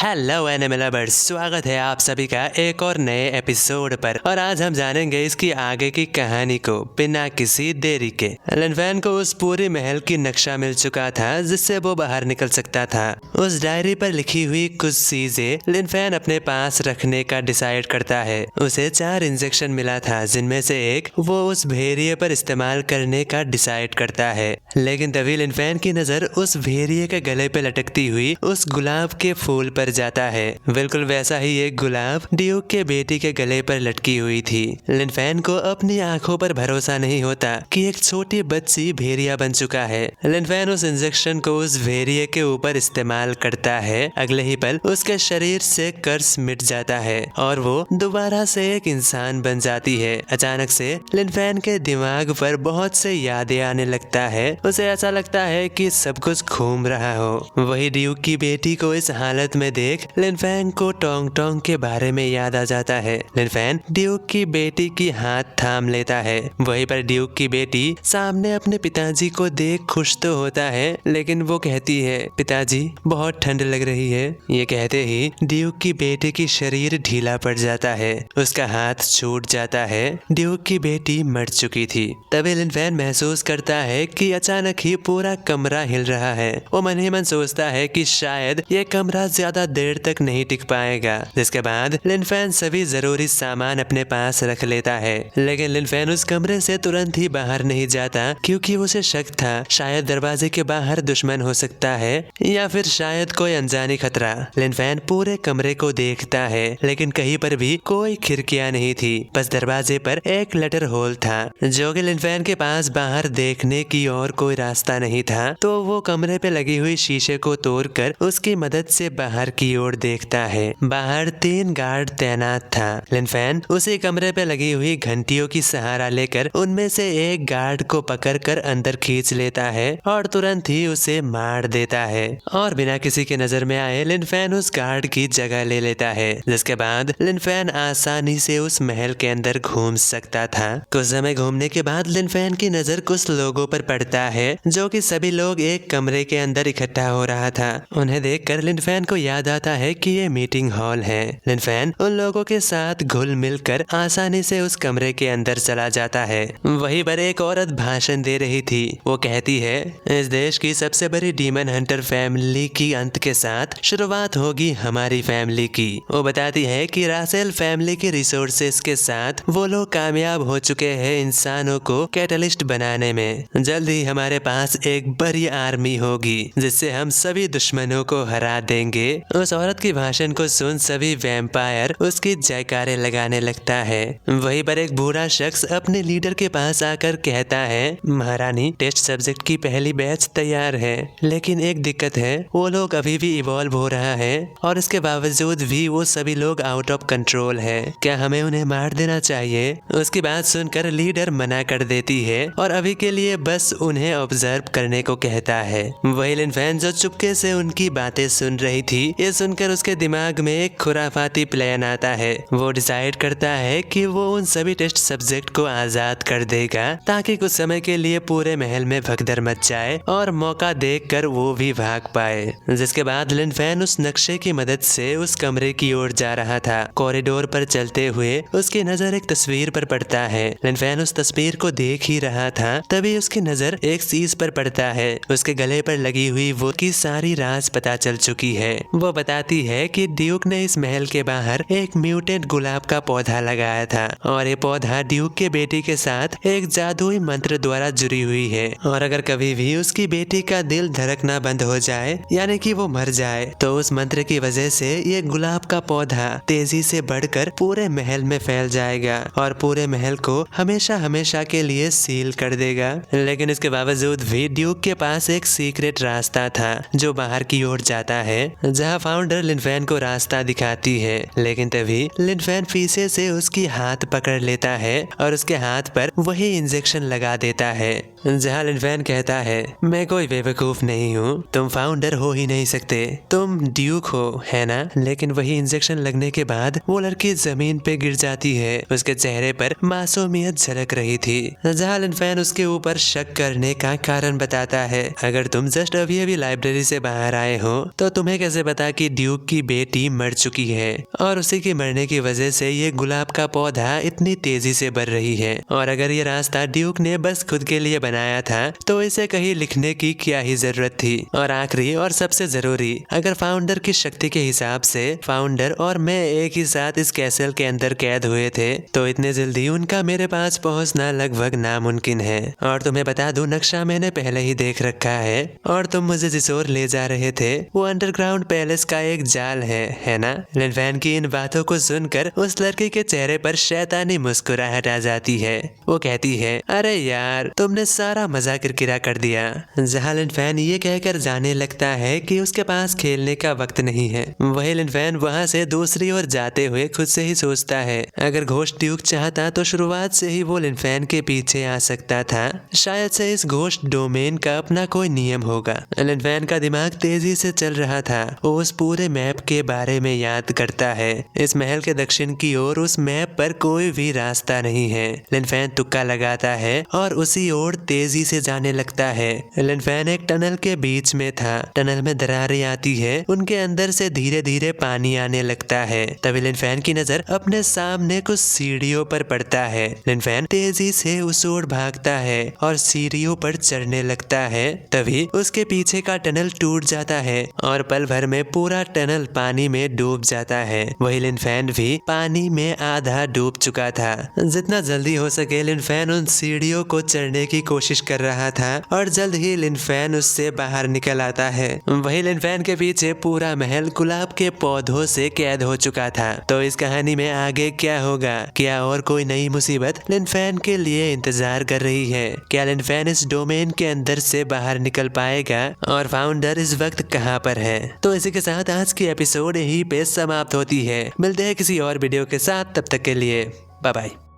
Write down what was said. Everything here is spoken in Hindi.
हेलो एनिमे लवर्स, स्वागत है आप सभी का एक और नए एपिसोड पर। और आज हम जानेंगे इसकी आगे की कहानी को बिना किसी देरी के। लिन फैन को उस पूरी महल की नक्शा मिल चुका था जिससे वो बाहर निकल सकता था। उस डायरी पर लिखी हुई कुछ चीजें लिन फैन अपने पास रखने का डिसाइड करता है। उसे 4 इंजेक्शन मिला था जिनमें से एक वो उस भेड़िए पर इस्तेमाल करने का डिसाइड करता है। लेकिन तभी लिन फैन की नजर उस भेड़िए के गले पे लटकती हुई उस गुलाब के फूल पर जाता है। बिल्कुल वैसा ही एक गुलाब ड्यूक के बेटी के गले पर लटकी हुई थी। लिन फैन को अपनी आंखों पर भरोसा नहीं होता कि एक छोटी बच्ची भेड़िया बन चुका है। लिन फैन उस इंजेक्शन को उस भेड़िए के ऊपर इस्तेमाल करता है। अगले ही पल उसके शरीर से कर्स मिट जाता है और वो दोबारा से एक इंसान बन जाती है। अचानक से लिन फैन के दिमाग पर बहुत से यादें आने लगता है। उसे ऐसा लगता है कि सब कुछ घूम रहा हो। वही ड्यूक की बेटी को इस हालत में देख लिन फैन को टोंग टोंग के बारे में याद आ जाता है। लिन फैन ड्यूक की बेटी की हाथ थाम लेता है। वहीं पर ड्यूक की बेटी सामने अपने पिताजी को देख खुश तो होता है, लेकिन वो कहती है, पिताजी बहुत ठंड लग रही है। ये कहते ही ड्यूक की बेटी की शरीर ढीला पड़ जाता है। उसका हाथ छूट जाता है। ड्यूक की बेटी मर चुकी थी। तभी लिन फैन महसूस करता है कि अचानक ही पूरा कमरा हिल रहा है। वो मन ही मन सोचता है कि शायद ये कमरा ज्यादा देर तक नहीं टिक पाएगा। जिसके बाद लिन फैन सभी जरूरी सामान अपने पास रख लेता है। लेकिन लिन फैन उस कमरे से तुरंत ही बाहर नहीं जाता क्योंकि उसे शक था शायद दरवाजे के बाहर दुश्मन हो सकता है या फिर शायद कोई अनजानी खतरा। लिन फैन पूरे कमरे को देखता है लेकिन कहीं पर भी कोई खिड़कियां नहीं थी। बस दरवाजे पर एक लेटर होल था जो कि लिन फैन के पास बाहर देखने की और कोई रास्ता नहीं था। तो वो कमरे पे लगी हुई शीशे को तोड़कर उसकी मदद से बाहर की ओर देखता है। बाहर 3 गार्ड तैनात था। लिन फैन उसी कमरे पे लगी हुई घंटियों की सहारा लेकर उनमें से एक गार्ड को पकड़कर अंदर खींच लेता है और तुरंत ही उसे मार देता है। और बिना किसी की नजर में आए लिन फैन उस गार्ड की जगह ले लेता है। जिसके बाद लिन फैन आसानी से उस महल के अंदर घूम सकता था। कुछ समय घूमने के बाद लिन फैन की नजर कुछ लोगों पर पड़ता है जो कि सभी लोग एक कमरे के अंदर इकट्ठा हो रहा था। उन्हें देखकर लिन फैन को याद आता है कि ये मीटिंग हॉल है। लिन फैन उन लोगों के साथ घुल मिलकर आसानी से उस कमरे के अंदर चला जाता है। वहीं पर एक औरत भाषण दे रही थी। वो कहती है, इस देश की सबसे बड़ी डीमन हंटर फैमिली की अंत के साथ शुरुआत होगी हमारी फैमिली की। वो बताती है कि रासेल फैमिली के रिसोर्सेस के साथ वो लोग कामयाब हो चुके हैं इंसानों को कैटलिस्ट बनाने में। जल्द ही हमारे पास एक बड़ी आर्मी होगी जिससे हम सभी दुश्मनों को हरा देंगे। उस औरत की भाषण को सुन सभी वैम्पायर उसकी जयकारे लगाने लगता है। वहीं पर एक बूढ़ा शख्स अपने लीडर के पास आकर कहता है, महारानी टेस्ट सब्जेक्ट की पहली बैच तैयार है, लेकिन एक दिक्कत है, वो लोग अभी भी इवॉल्व हो रहा है और इसके बावजूद भी वो सभी लोग आउट ऑफ कंट्रोल है। क्या हमें उन्हें मार देना चाहिए? उसकी बात सुनकर लीडर मना कर देती है और अभी के लिए बस उन्हें ऑब्जर्व करने को कहता है। वही लिन फैन जो चुपके से उनकी बातें सुन रही थी, ये सुनकर उसके दिमाग में एक खुराफाती प्लान आता है। वो डिसाइड करता है कि वो उन सभी टेस्ट सब्जेक्ट को आजाद कर देगा ताकि कुछ समय के लिए पूरे महल में भगदड़ मच जाए और मौका देखकर वो भी भाग पाए। जिसके बाद लिन फैन उस नक्शे की मदद से उस कमरे की ओर जा रहा था। कॉरिडोर पर चलते हुए उसकी नजर एक तस्वीर पर पड़ता है। लिन फैन उस तस्वीर को देख ही रहा था तभी उसकी नजर एक चीज पर पड़ता है। उसके गले पर लगी हुई वो की सारी राज पता चल चुकी है। वो बताती है कि ड्यूक ने इस महल के बाहर एक म्यूटेंट गुलाब का पौधा लगाया था और ये पौधा ड्यूक के बेटी के साथ एक जादुई मंत्र द्वारा जुड़ी हुई है और अगर कभी भी उसकी बेटी का दिल धड़कना बंद हो जाए यानी कि वो मर जाए तो उस मंत्र की वजह से ये गुलाब का पौधा तेजी से बढ़कर पूरे महल में फैल जाएगा और पूरे महल को हमेशा हमेशा के लिए सील कर देगा। लेकिन इसके बावजूद भी ड्यूक के पास एक सीक्रेट रास्ता था जो बाहर की ओर जाता है जहां फाउंडर लिन फैन को रास्ता दिखाती है। लेकिन तभी लिन फैन पीछे से उसकी हाथ पकड़ लेता है और उसके हाथ पर वही इंजेक्शन लगा देता है। जहाँ लिनफेन कहता है, मैं कोई बेवकूफ नहीं हूँ, तुम फाउंडर हो ही नहीं सकते, तुम ड्यूक हो, है ना? लेकिन वही इंजेक्शन लगने के बाद वो लड़की जमीन पे गिर जाती है। उसके चेहरे पर मासूमियत झलक रही थी। जहाँ लिनफेन उसके ऊपर शक करने का कारण बताता है, अगर तुम जस्ट अभी अभी लाइब्रेरी से बाहर आए हो तो तुम्हें कैसे पता कि ड्यूक की बेटी मर चुकी है और उसी की मरने की वजह से ये गुलाब का पौधा इतनी तेजी से बढ़ रही है। और अगर ये रास्ता ड्यूक ने बस खुद के लिए बनाया था तो इसे कहीं लिखने की क्या ही जरूरत थी। और आखिरी और सबसे जरूरी, अगर फाउंडर की शक्ति के हिसाब से फाउंडर और मैं एक ही साथ इस कैसल के अंदर कैद हुए थे तो इतने जल्दी उनका मेरे पास पहुंचना लगभग नामुमकिन है। और तुम्हें बता दूं, नक्शा मैंने पहले ही देख रखा है और तुम मुझे जिस ओर ले जा रहे थे वो अंडरग्राउंड पैलेस का एक जाल है ना? लिनफेन की इन बातों को सुनकर उस लड़के के चेहरे पर शैतानी मुस्कुराहट आ जाती है। वो कहती है, अरे यार तुमने सारा मजा किरकिरा कर दिया। जहाँ लिनफेन ये कहकर जाने लगता है कि उसके पास खेलने का वक्त नहीं है, वही लिनफेन वहाँ से दूसरी ओर जाते हुए खुद से ही सोचता है, अगर घोस्ट ड्यूक चाहता तो शुरुआत से ही वो लिनफेन के पीछे आ सकता था। शायद से इस घोस्ट डोमेन का अपना कोई नियम होगा। लिनफेन का दिमाग तेजी से चल रहा था। वो उस पूरे मैप के बारे में याद करता है। इस महल के दक्षिण की ओर उस मैप पर कोई भी रास्ता नहीं है। लिनफेन तुक्का लगाता है और उसी ओर तेजी से जाने लगता है। लिनफेन एक टनल के बीच में था। टनल में दरारें आती है, उनके अंदर से धीरे धीरे पानी आने लगता है। तभी लिनफेन की नजर अपने सामने कुछ सीढ़ियों पर पड़ता है। लिनफेन तेजी से उस ओर भागता है और सीढ़ियों पर चढ़ने लगता है। तभी उसके पीछे का टनल टूट जाता है और पल भर में पूरा टनल पानी में डूब जाता है। वही लिनफेन भी पानी में आधा डूब चुका था। जितना जल्दी हो सके लिनफेन उन सीढ़ियों को चढ़ने की कोशिश कर रहा था और जल्द ही लिनफेन उससे बाहर निकल आता है। वही लिनफेन के पीछे पूरा महल गुलाब के पौधों से कैद हो चुका था। तो इस कहानी में आगे क्या होगा? क्या और कोई नई मुसीबत लिनफेन के लिए इंतजार कर रही है? क्या लिनफेन इस डोमेन के अंदर से बाहर निकल पाएगा? और फाउंडर इस वक्त कहाँ पर है? तो इसी के साथ आज की एपिसोड यहीं पे समाप्त होती है। मिलते हैं किसी और वीडियो के साथ, तब तक के लिए बाय बाय।